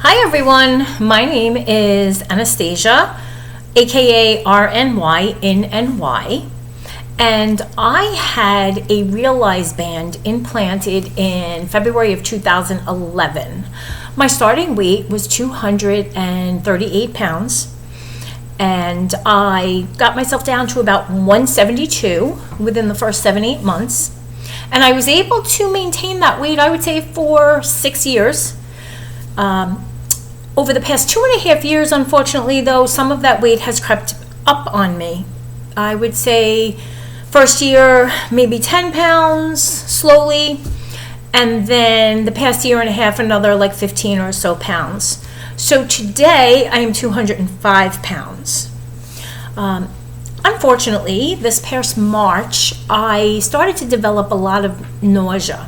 Hi everyone, my name is Anastasia, aka RNY in NY, and I had a Realize band implanted in February of 2011. My starting weight was 238 pounds, and I got myself down to about 172 within the first 7-8 months, and I was able to maintain that weight, I would say, for 6 years. Over the past 2.5 years, unfortunately, though, some of that weight has crept up on me. I would say first year, maybe 10 pounds slowly, and then the past year and a half, another like 15 or so pounds. So today, I am 205 pounds. Unfortunately, this past March, I started to develop a lot of nausea.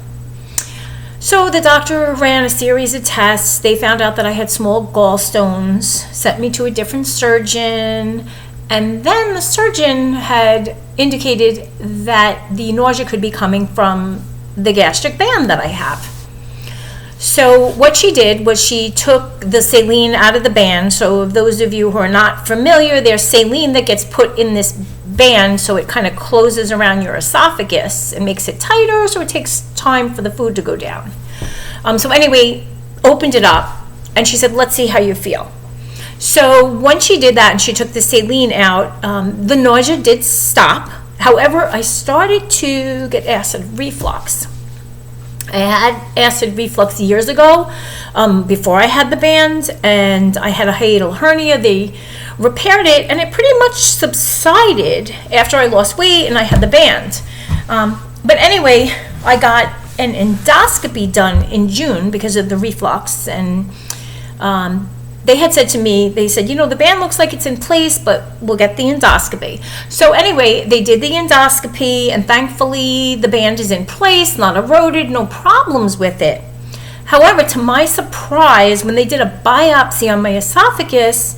So the doctor ran a series of tests. They found out that I had small gallstones, sent me to a different surgeon, and then the surgeon had indicated that the nausea could be coming from the gastric band that I have. So what she did was she took the saline out of the band. So if those of you who are not familiar, there's saline that gets put in this band so it kind of closes around your esophagus and makes it tighter, so it takes time for the food to go down. So anyway, opened it up and she said, let's see how you feel. So when she did that and she took the saline out, the nausea did stop. However, I started to get acid reflux. I had acid reflux years ago, before I had the band, and I had a hiatal hernia. They repaired it, and it pretty much subsided after I lost weight and I had the band. But anyway, I got an endoscopy done in June because of the reflux, and they had said to me, they said, the band looks like it's in place, but we'll get the endoscopy. So anyway, they did the endoscopy, and thankfully the band is in place, not eroded, no problems with it. However, to my surprise, when they did a biopsy on my esophagus,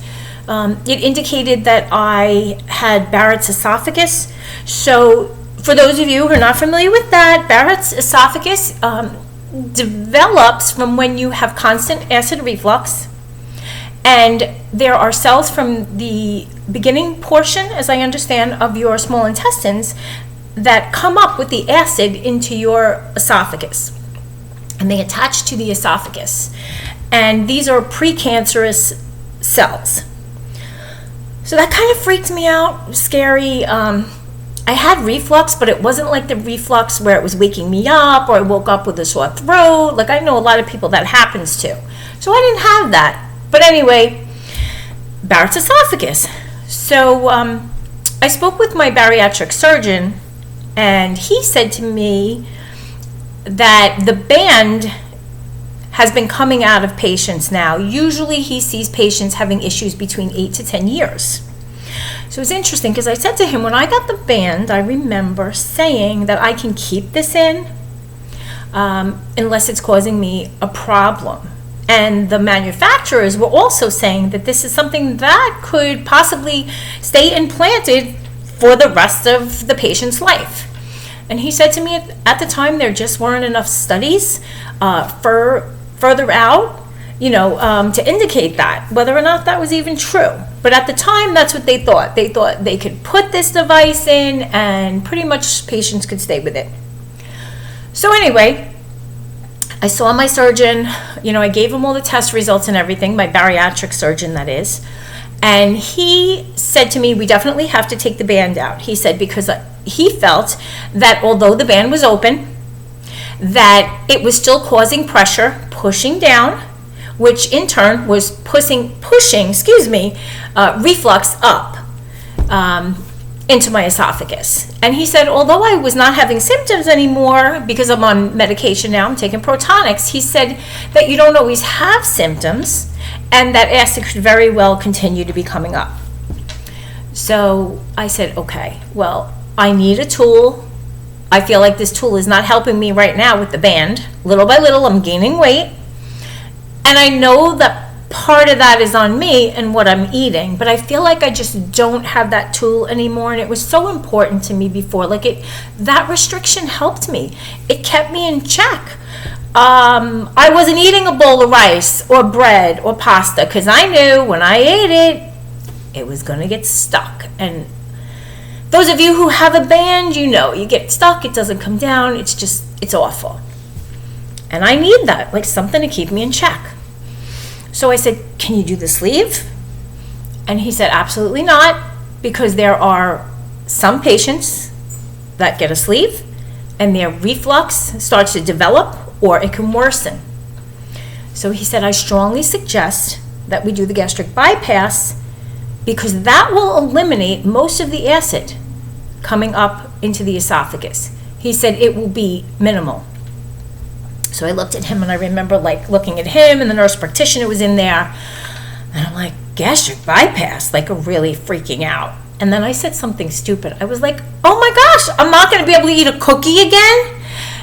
it indicated that I had Barrett's esophagus. So for those of you who are not familiar with that, Barrett's esophagus develops from when you have constant acid reflux. And there are cells from the beginning portion, as I understand, of your small intestines that come up with the acid into your esophagus. And they attach to the esophagus. And these are precancerous cells. So that kind of freaked me out, scary. I had reflux, but it wasn't like the reflux where it was waking me up or I woke up with a sore throat. Like I know a lot of people that happens to. So I didn't have that. But anyway, Barrett's esophagus. So I spoke with my bariatric surgeon, and he said to me that the band has been coming out of patients now. Usually he sees patients having issues between 8 to 10 years. So it's interesting because I said to him, when I got the band, I remember saying that I can keep this in unless it's causing me a problem. And the manufacturers were also saying that this is something that could possibly stay implanted for the rest of the patient's life. And he said to me at the time there just weren't enough studies further out, to indicate that, whether or not that was even true. But at the time, that's what they thought. They thought they could put this device in and pretty much patients could stay with it. So anyway, I saw my surgeon, I gave him all the test results and everything, my bariatric surgeon, that is. And he said to me, we definitely have to take the band out. He said, because he felt that although the band was open, that it was still causing pressure, pushing down, which in turn was pushing reflux up into my esophagus. And he said, although I was not having symptoms anymore because I'm on medication now, I'm taking Protonics, he said that you don't always have symptoms and that acid could very well continue to be coming up. So I said, okay, well, I need a tool. I feel like this tool is not helping me right now with the band. Little by little, I'm gaining weight. And I know that part of that is on me and what I'm eating, but I feel like I just don't have that tool anymore, and it was so important to me before. That restriction helped me. It kept me in check. I wasn't eating a bowl of rice or bread or pasta because I knew when I ate it, it was going to get stuck. And those of you who have a band, you know, you get stuck, it doesn't come down, it's awful. And I need that, like something to keep me in check. So I said, can you do the sleeve? And he said, absolutely not, because there are some patients that get a sleeve and their reflux starts to develop or it can worsen. So he said, I strongly suggest that we do the gastric bypass because that will eliminate most of the acid coming up into the esophagus. He said it will be minimal. So I looked at him and I remember like looking at him and the nurse practitioner was in there and I'm like, gastric bypass, like really freaking out. And then I said something stupid. I was like, oh my gosh, I'm not going to be able to eat a cookie again?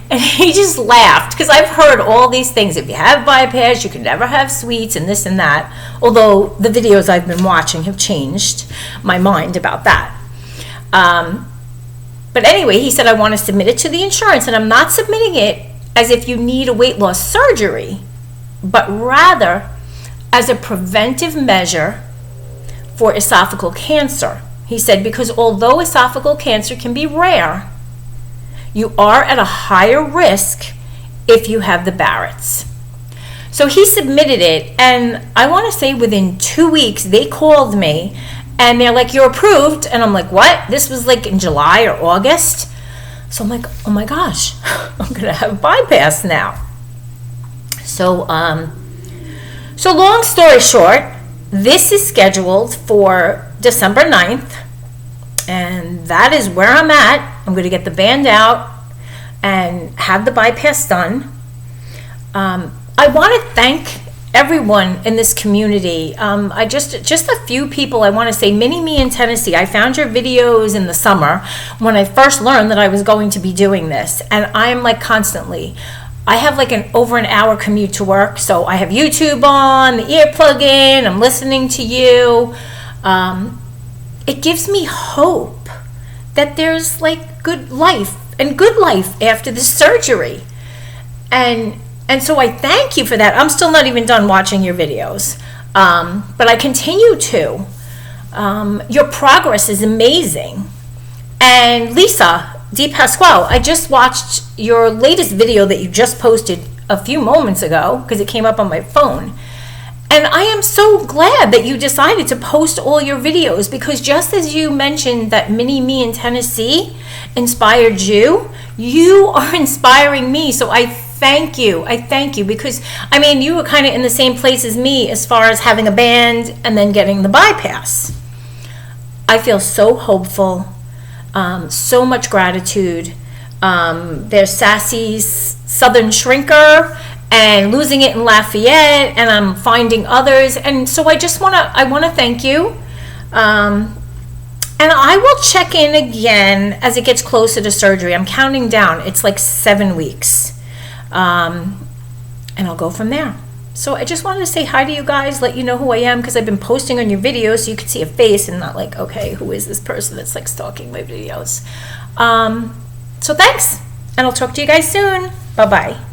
And he just laughed because I've heard all these things. If you have bypass, you can never have sweets and this and that. Although the videos I've been watching have changed my mind about that. But anyway, he said, I want to submit it to the insurance. And I'm not submitting it as if you need a weight loss surgery, but rather as a preventive measure for esophageal cancer. He said, because although esophageal cancer can be rare, you are at a higher risk if you have the Barrett's. So he submitted it, and I want to say within 2 weeks, they called me, and they're like, you're approved. And I'm like, what? This was like in July or August. So I'm like, oh my gosh, I'm going to have bypass now. So long story short, this is scheduled for December 9th, and that is where I'm at. I'm going to get the band out and have the bypass done. I want to thank everyone in this community. Just a few people I want to say. Mini Me in Tennessee, I found your videos in the summer when I first learned that I was going to be doing this, and I am like constantly. I have like over an hour commute to work, so I have YouTube on, the earplug in, I'm listening to you. It gives me hope that there's like good life after the surgery. And so I thank you for that. I'm still not even done watching your videos, but I continue to. Your progress is amazing. And Lisa Di Pasquale, I just watched your latest video that you just posted a few moments ago because it came up on my phone. And I am so glad that you decided to post all your videos because just as you mentioned that Mini Me in Tennessee inspired you, you are inspiring me. So I thank you because, I mean, you were kind of in the same place as me as far as having a band and then getting the bypass. I feel so hopeful. So much gratitude. There's Sassy's Southern Shrinker and Losing It in Lafayette, and I'm finding others. And so I want to thank you. And I will check in again as it gets closer to surgery. I'm counting down. It's like 7 weeks. And I'll go from there. So I just wanted to say hi to you guys, let you know who I am, because I've been posting on your videos so you can see a face and not like, okay, who is this person that's like stalking my videos? So thanks, and I'll talk to you guys soon. Bye-bye.